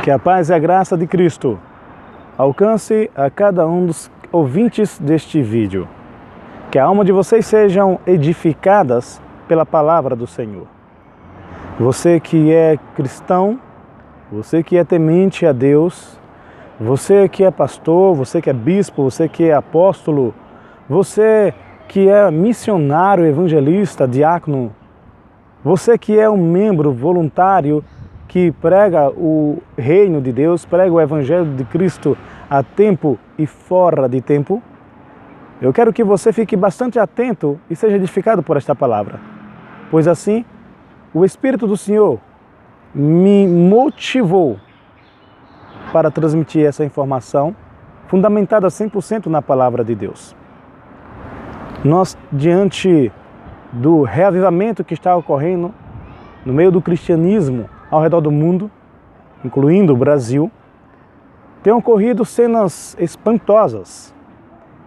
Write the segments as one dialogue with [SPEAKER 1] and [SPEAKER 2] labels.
[SPEAKER 1] Que a paz e a graça de Cristo alcance a cada um dos ouvintes deste vídeo. Que a alma de vocês sejam edificadas pela palavra do Senhor. Você que é cristão, você que é temente a Deus, você que é pastor, você que é bispo, você que é apóstolo, você que é missionário, evangelista, diácono, você que é um membro voluntário que prega o reino de Deus, prega o evangelho de Cristo a tempo e fora de tempo, eu quero que você fique bastante atento e seja edificado por esta palavra. Pois assim, o Espírito do Senhor me motivou para transmitir essa informação fundamentada 100% na palavra de Deus. Nós, diante do reavivamento que está ocorrendo no meio do cristianismo ao redor do mundo, incluindo o Brasil, tem ocorrido cenas espantosas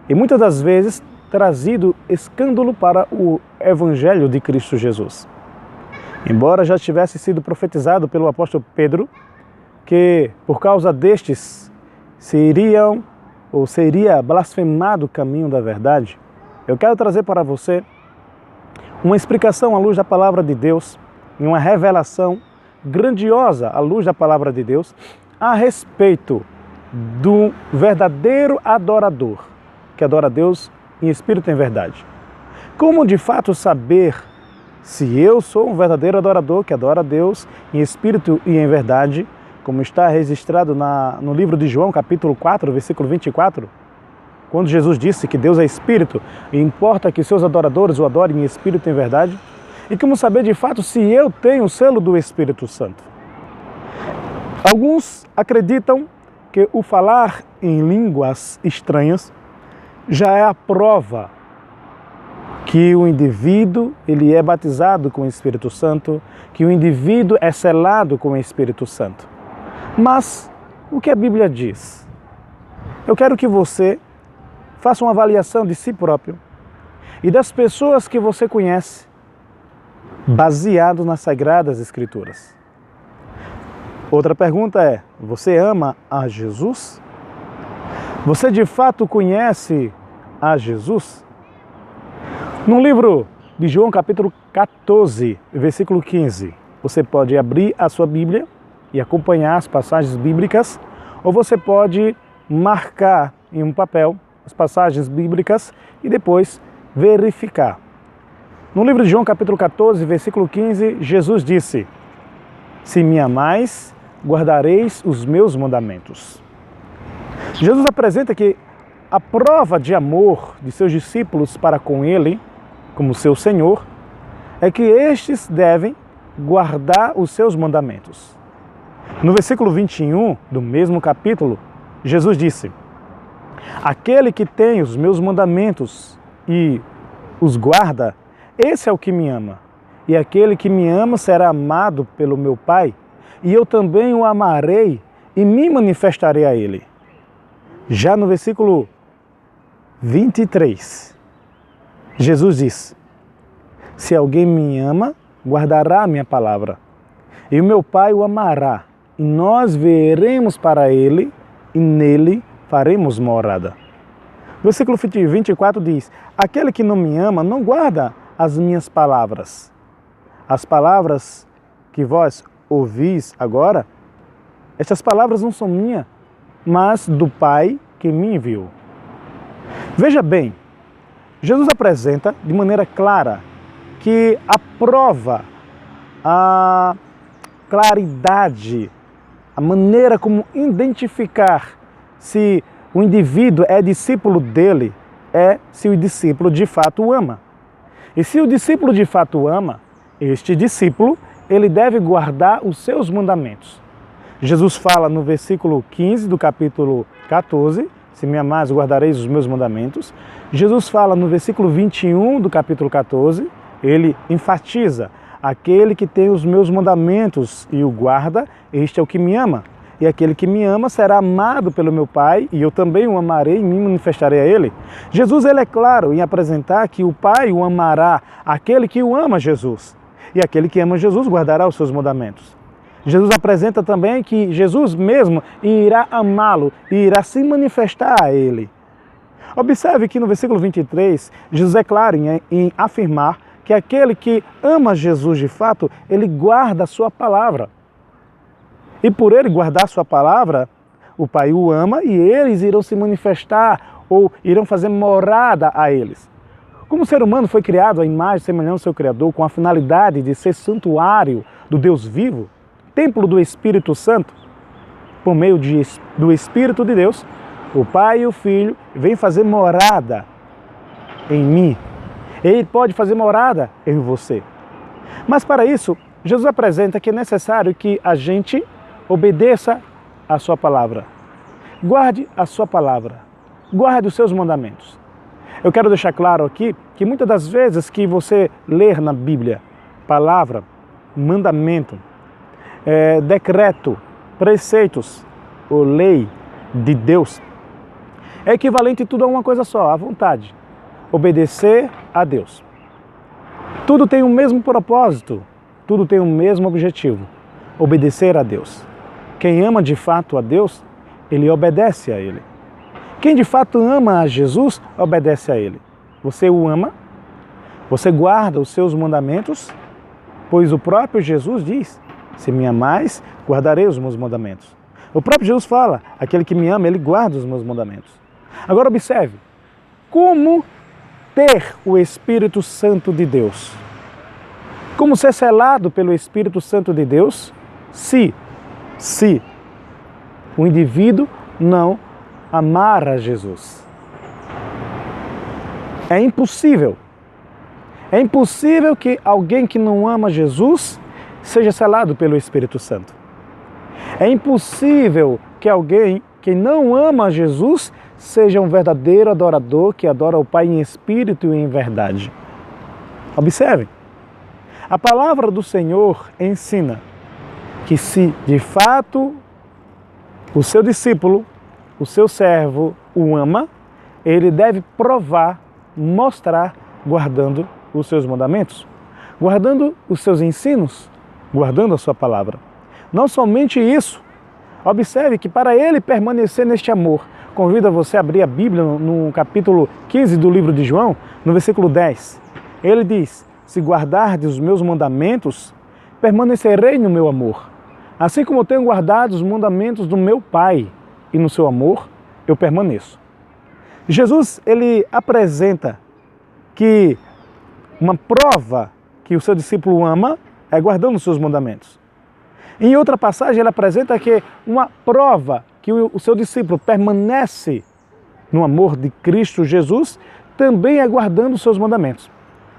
[SPEAKER 1] e muitas das vezes trazido escândalo para o Evangelho de Cristo Jesus. Embora já tivesse sido profetizado pelo apóstolo Pedro que por causa destes seria blasfemado o caminho da verdade, eu quero trazer para você uma explicação à luz da palavra de Deus e uma revelação grandiosa à luz da palavra de Deus a respeito do verdadeiro adorador, que adora a Deus em espírito e em verdade. Como de fato saber se eu sou um verdadeiro adorador que adora a Deus em espírito e em verdade, como está registrado no livro de João, capítulo 4, versículo 24, quando Jesus disse que Deus é espírito e importa que seus adoradores o adorem em espírito e em verdade? E como saber de fato se eu tenho o selo do Espírito Santo? Alguns acreditam que o falar em línguas estranhas já é a prova que o indivíduo ele é batizado com o Espírito Santo, que o indivíduo é selado com o Espírito Santo. Mas o que a Bíblia diz? Eu quero que você faça uma avaliação de si próprio e das pessoas que você conhece, baseado nas Sagradas Escrituras. Outra pergunta é: você ama a Jesus? Você de fato conhece a Jesus? No livro de João, capítulo 14, versículo 15, você pode abrir a sua Bíblia e acompanhar as passagens bíblicas, ou você pode marcar em um papel as passagens bíblicas e depois verificar. No livro de João, capítulo 14, versículo 15, Jesus disse: se me amais, guardareis os meus mandamentos. Jesus apresenta que a prova de amor de seus discípulos para com Ele, como seu Senhor, é que estes devem guardar os seus mandamentos. No versículo 21 do mesmo capítulo, Jesus disse: aquele que tem os meus mandamentos e os guarda, esse é o que me ama. E aquele que me ama será amado pelo meu Pai, e eu também o amarei e me manifestarei a ele. Já no versículo 23, Jesus diz: se alguém me ama, guardará a minha palavra, e o meu Pai o amará, e nós veremos para ele, e nele faremos morada. Versículo 24 diz: aquele que não me ama não guarda as minhas palavras. As palavras que vós ouvis agora, estas palavras não são minhas, mas do Pai que me enviou. Veja bem, Jesus apresenta de maneira clara que a prova, a claridade, a maneira como identificar se o indivíduo é discípulo dele é se o discípulo de fato o ama. E se o discípulo de fato o ama, este discípulo, ele deve guardar os seus mandamentos. Jesus fala no versículo 15 do capítulo 14, se me amares, guardareis os meus mandamentos. Jesus fala no versículo 21 do capítulo 14, ele enfatiza: aquele que tem os meus mandamentos e o guarda, este é o que me ama. E aquele que me ama será amado pelo meu Pai, e eu também o amarei e me manifestarei a ele. Jesus ele é claro em apresentar que o Pai o amará, aquele que o ama Jesus. E aquele que ama Jesus guardará os seus mandamentos. Jesus apresenta também que Jesus mesmo irá amá-lo e irá se manifestar a ele. Observe que no versículo 23, Jesus é claro em afirmar que aquele que ama Jesus de fato, ele guarda a sua palavra. E por ele guardar a sua palavra, o Pai o ama e eles irão se manifestar ou irão fazer morada a eles. Como o ser humano foi criado à imagem e semelhança do seu Criador com a finalidade de ser santuário do Deus vivo, templo do Espírito Santo, por meio do Espírito de Deus, o Pai e o Filho vêm fazer morada em mim. Ele pode fazer morada em você. Mas para isso, Jesus apresenta que é necessário que a gente obedeça a sua palavra. Guarde a sua palavra. Guarde os seus mandamentos. Eu quero deixar claro aqui que muitas das vezes que você ler na Bíblia palavra, mandamento, decreto, preceitos ou lei de Deus, é equivalente tudo a uma coisa só, a vontade. Obedecer a Deus. Tudo tem o mesmo propósito, tudo tem o mesmo objetivo. Obedecer a Deus. Quem ama de fato a Deus, ele obedece a Ele. Quem de fato ama a Jesus, obedece a Ele. Você o ama, você guarda os seus mandamentos, pois o próprio Jesus diz, se me amais, guardarei os meus mandamentos. O próprio Jesus fala, aquele que me ama, ele guarda os meus mandamentos. Agora observe, como ter o Espírito Santo de Deus? Como ser selado pelo Espírito Santo de Deus se o indivíduo não amar a Jesus? É impossível. É impossível que alguém que não ama Jesus seja selado pelo Espírito Santo. É impossível que alguém que não ama Jesus seja um verdadeiro adorador que adora o Pai em espírito e em verdade. Observem, a palavra do Senhor ensina que se de fato o seu discípulo, o seu servo o ama, ele deve provar, mostrar, guardando os seus mandamentos, guardando os seus ensinos, guardando a sua palavra. Não somente isso, observe que para ele permanecer neste amor, convido você a abrir a Bíblia no capítulo 15 do livro de João, no versículo 10. Ele diz, se guardardes os meus mandamentos, permanecerei no meu amor. Assim como eu tenho guardado os mandamentos do meu Pai, e no seu amor eu permaneço. Jesus, ele apresenta que uma prova que o seu discípulo ama é guardando os seus mandamentos. Em outra passagem, ele apresenta que uma prova que o seu discípulo permanece no amor de Cristo Jesus também é guardando os seus mandamentos.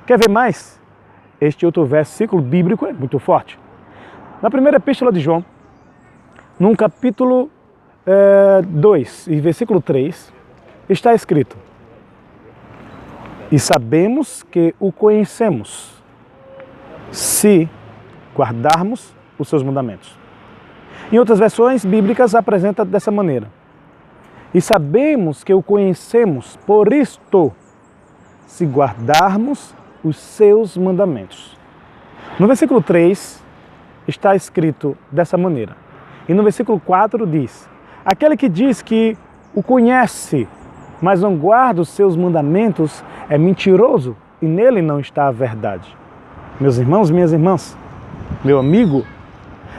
[SPEAKER 1] Quer ver mais? Este outro versículo bíblico é muito forte. Na primeira epístola de João, no capítulo 2 e versículo 3, está escrito: e sabemos que o conhecemos, se guardarmos os seus mandamentos. Em outras versões bíblicas apresenta dessa maneira: e sabemos que o conhecemos, por isto, se guardarmos os seus mandamentos. No versículo 3 está escrito dessa maneira. E no versículo 4 diz: aquele que diz que o conhece, mas não guarda os seus mandamentos, é mentiroso e nele não está a verdade. Meus irmãos, minhas irmãs, meu amigo,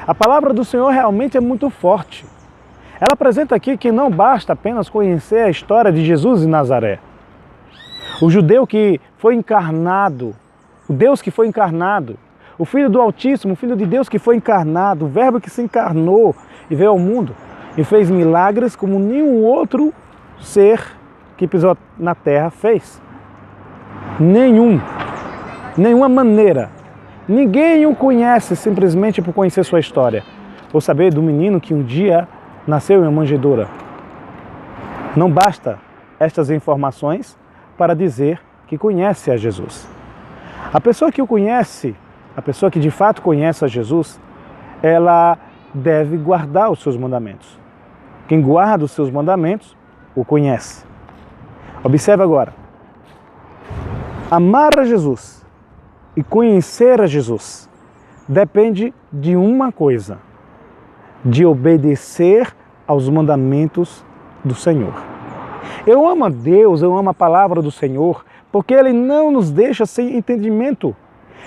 [SPEAKER 1] a palavra do Senhor realmente é muito forte. Ela apresenta aqui que não basta apenas conhecer a história de Jesus de Nazaré. O judeu que foi encarnado, o Deus que foi encarnado, o Filho do Altíssimo, o Filho de Deus que foi encarnado, o Verbo que se encarnou e veio ao mundo e fez milagres como nenhum outro ser que pisou na terra fez. Nenhuma maneira. Ninguém o conhece simplesmente por conhecer sua história, ou saber do menino que um dia nasceu em uma manjedoura. Não basta estas informações para dizer que conhece a Jesus. A pessoa que o conhece, a pessoa que de fato conhece a Jesus, ela deve guardar os seus mandamentos. Quem guarda os seus mandamentos, o conhece. Observe agora. Amar a Jesus e conhecer a Jesus depende de uma coisa: de obedecer aos mandamentos do Senhor. Eu amo a Deus, eu amo a palavra do Senhor, porque Ele não nos deixa sem entendimento.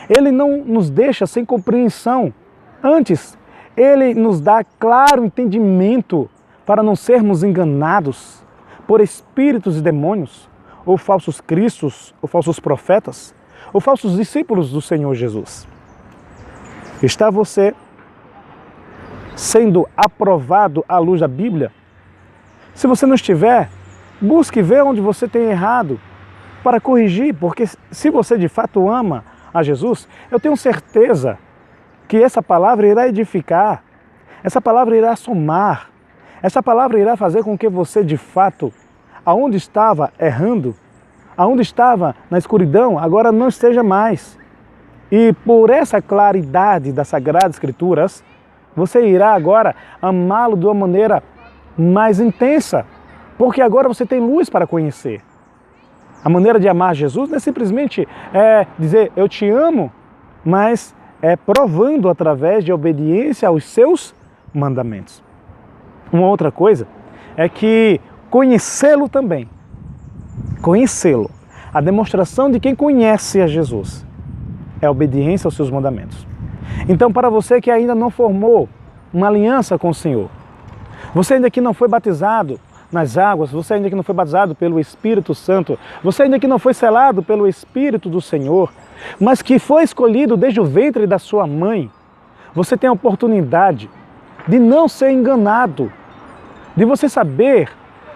[SPEAKER 1] Ele não nos deixa sem compreensão. Antes, Ele nos dá claro entendimento para não sermos enganados por espíritos e demônios, ou falsos cristos, ou falsos profetas, ou falsos discípulos do Senhor Jesus. Está você sendo aprovado à luz da Bíblia? Se você não estiver, busque ver onde você tem errado para corrigir, porque se você de fato ama a Jesus, eu tenho certeza que essa palavra irá edificar, essa palavra irá somar, essa palavra irá fazer com que você de fato, aonde estava errando, aonde estava na escuridão, agora não esteja mais. E por essa claridade das Sagradas Escrituras, você irá agora amá-lo de uma maneira mais intensa, porque agora você tem luz para conhecer. A maneira de amar Jesus não é simplesmente dizer eu te amo, mas é provando através de obediência aos seus mandamentos. Uma outra coisa é que conhecê-lo também, conhecê-lo, a demonstração de quem conhece a Jesus é a obediência aos seus mandamentos. Então, para você que ainda não formou uma aliança com o Senhor, você ainda que não foi batizado nas águas, você ainda que não foi batizado pelo Espírito Santo, você ainda que não foi selado pelo Espírito do Senhor, mas que foi escolhido desde o ventre da sua mãe, você tem a oportunidade de não ser enganado, de você saber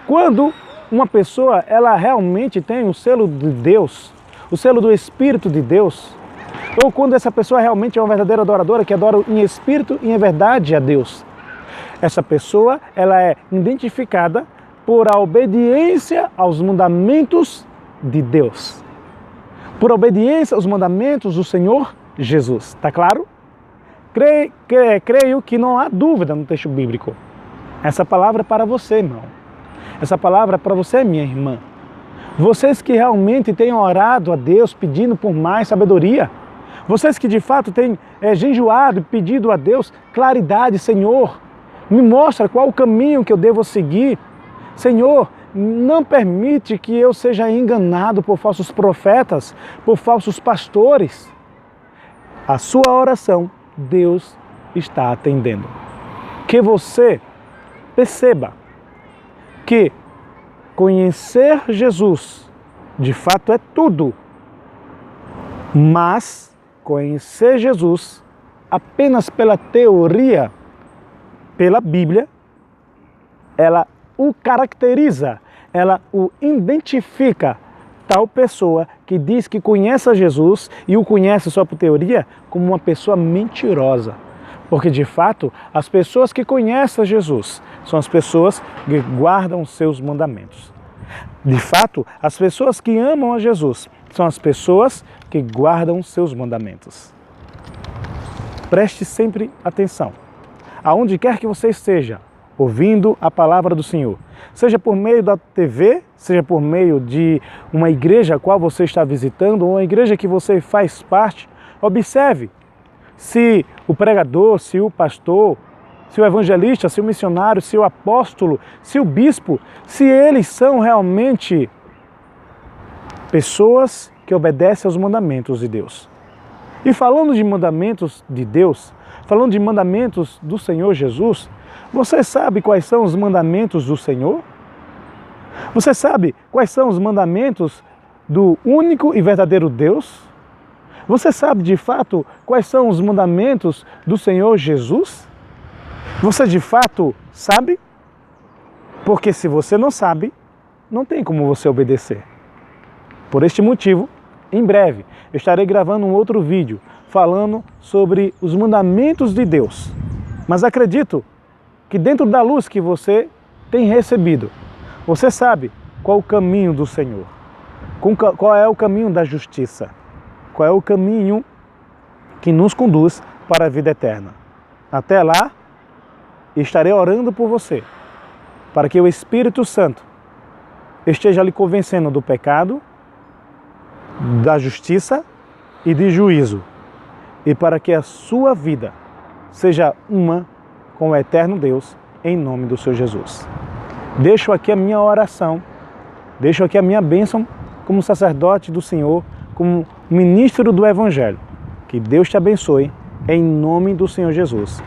[SPEAKER 1] quando uma pessoa ela realmente tem o selo de Deus, o selo do Espírito de Deus, ou quando essa pessoa realmente é uma verdadeira adoradora que adora em espírito e em verdade a Deus. Essa pessoa ela é identificada por a obediência aos mandamentos de Deus, por obediência aos mandamentos do Senhor Jesus. Está claro? Creio que não há dúvida no texto bíblico. Essa palavra é para você, irmão. Essa palavra é para você, minha irmã. Vocês que realmente têm orado a Deus pedindo por mais sabedoria, vocês que de fato têm jejuado e pedido a Deus claridade, Senhor, me mostra qual o caminho que eu devo seguir. Senhor, não permite que eu seja enganado por falsos profetas, por falsos pastores. A sua oração, Deus está atendendo. Que você perceba que conhecer Jesus de fato é tudo, mas conhecer Jesus apenas pela teoria, pela Bíblia, ela o caracteriza, ela o identifica, tal pessoa que diz que conhece a Jesus e o conhece só por teoria, como uma pessoa mentirosa. Porque de fato, as pessoas que conhecem a Jesus são as pessoas que guardam os seus mandamentos. De fato, as pessoas que amam a Jesus são as pessoas que guardam os seus mandamentos. Preste sempre atenção. Aonde quer que você esteja, ouvindo a palavra do Senhor, seja por meio da TV, seja por meio de uma igreja a qual você está visitando, ou uma igreja que você faz parte, observe se o pregador, se o pastor, se o evangelista, se o missionário, se o apóstolo, se o bispo, se eles são realmente pessoas que obedecem aos mandamentos de Deus. E falando de mandamentos de Deus, falando de mandamentos do Senhor Jesus, você sabe quais são os mandamentos do Senhor? Você sabe quais são os mandamentos do único e verdadeiro Deus? Você sabe de fato quais são os mandamentos do Senhor Jesus? Você de fato sabe? Porque se você não sabe, não tem como você obedecer. Por este motivo, em breve, eu estarei gravando um outro vídeo falando sobre os mandamentos de Deus. Mas acredito que dentro da luz que você tem recebido, você sabe qual o caminho do Senhor, qual é o caminho da justiça, qual é o caminho que nos conduz para a vida eterna. Até lá, estarei orando por você, para que o Espírito Santo esteja lhe convencendo do pecado, da justiça e de juízo, e para que a sua vida seja uma com o eterno Deus, em nome do Senhor Jesus. Deixo aqui a minha oração, deixo aqui a minha bênção como sacerdote do Senhor, como ministro do Evangelho. Que Deus te abençoe, em nome do Senhor Jesus.